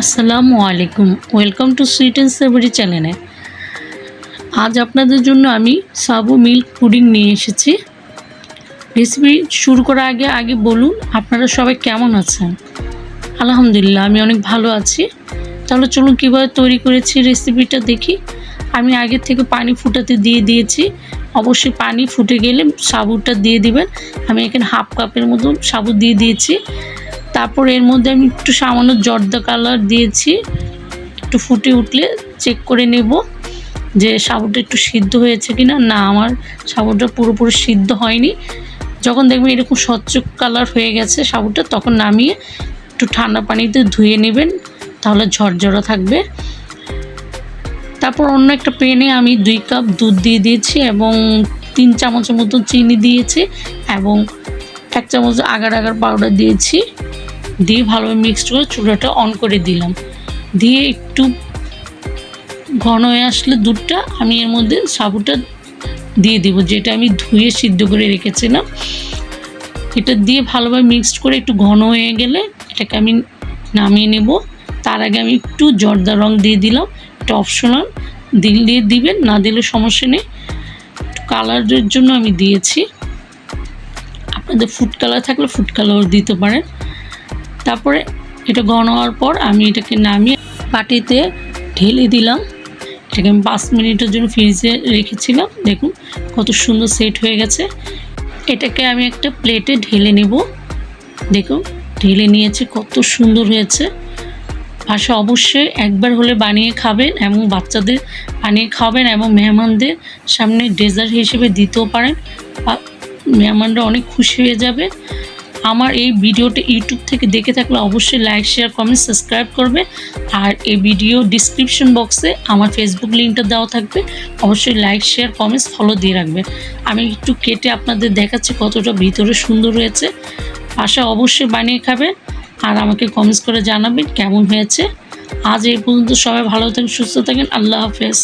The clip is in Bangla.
আসসালামু আলাইকুম, welcome to sweet and savoury চ্যানেলে। আজ আপনাদের জন্য আমি সাবু মিল্ক পুডিং নিয়ে এসেছি। রেসিপি শুরু করার আগে বলুন আপনারা সবাই কেমন আছেন। আলহামদুলিল্লাহ আমি অনেক ভালো আছি। তাহলে চলুন কীভাবে তৈরি করেছি রেসিপিটা দেখি। আমি আগে থেকে পানি ফুটাতে দিয়ে দিয়েছি। অবশ্যই পানি ফুটে গেলে সাবুটা দিয়ে দিবেন। আমি এখানে হাফ কাপের মতো সাবু দিয়ে দিয়েছি। তারপর এর মধ্যে আমি একটু সামান্য জর্দা কালার দিয়েছি। একটু ফুটে উঠলে চেক করে নেব যে সাবুটা একটু সিদ্ধ হয়েছে কিনা। না, আমার সাবুটা পুরোপুরি সিদ্ধ হয়নি। যখন দেখবেন এরকম স্বচ্ছ কালার হয়ে গেছে সাবুটা, তখন নামিয়ে একটু ঠান্ডা পানিতে ধুয়ে নেবেন, তাহলে ঝরঝরা থাকবে। তারপর অন্য একটা প্যানে আমি 2 কাপ দুধ দিয়ে দিয়েছি এবং 3 চামচের মতো চিনি দিয়েছি এবং 1 চামচ আগার পাউডার দিয়েছি। দিয়ে ভালোভাবে মিক্সড করে চুলাটা অন করে দিলাম। দিয়ে একটু ঘন হয়ে আসলে দুধটা আমি এর মধ্যে সাবুটা দিয়ে দিব, যেটা আমি ধুয়ে সিদ্ধ করে রেখেছিলাম। এটা দিয়ে ভালোভাবে মিক্সড করে একটু ঘন হয়ে গেলে এটাকে আমি নামিয়ে নেব। তার আগে আমি একটু জর্দা রং দিয়ে দিলাম। এটা অপশনাল, দিলে দিবেন, না দিলে সমস্যা নেই। একটু কালারের জন্য আমি দিয়েছি, আপনাদের ফুড কালার থাকলে ফুড কালার দিতে পারেন। তারপরে এটা ঘন হওয়ার পর আমি এটাকে নামিয়ে বাটিতে ঢেলে দিলাম। এটাকে আমি 5 মিনিটের জন্য ফ্রিজে রেখেছিলাম। দেখুন কত সুন্দর সেট হয়ে গেছে। এটাকে আমি একটা প্লেটে ঢেলে নেব। দেখুন ঢেলে নিয়েছি, কত সুন্দর হয়েছে। বাসায় অবশ্যই একবার হলে বানিয়ে খাবেন এবং বাচ্চাদের বানিয়ে খাবেন এবং মেহমানদের সামনে ডেজার্ট হিসেবে দিতেও পারেন। মেহমানরা অনেক খুশি হয়ে যাবে। আমার এই ভিডিওটা ইউটিউব থেকে দেখে থাকলে অবশ্যই লাইক, শেয়ার, কমেন্ট, সাবস্ক্রাইব করবে। আর এই ভিডিও ডিসক্রিপশন বক্সে আমার ফেসবুক লিঙ্কটা দেওয়া থাকবে। অবশ্যই লাইক, শেয়ার, কমেন্টস, ফলো দিয়ে রাখবে। আমি একটু কেটে আপনাদের দেখাচ্ছি কতটা ভিতরে সুন্দর হয়েছে। বাসায় অবশ্যই বানিয়ে খাবেন আর আমাকে কমেন্টস করে জানাবেন কেমন হয়েছে। আজ এই পর্যন্ত, সবাই ভালো থাকেন, সুস্থ থাকেন। আল্লাহ হাফেজ।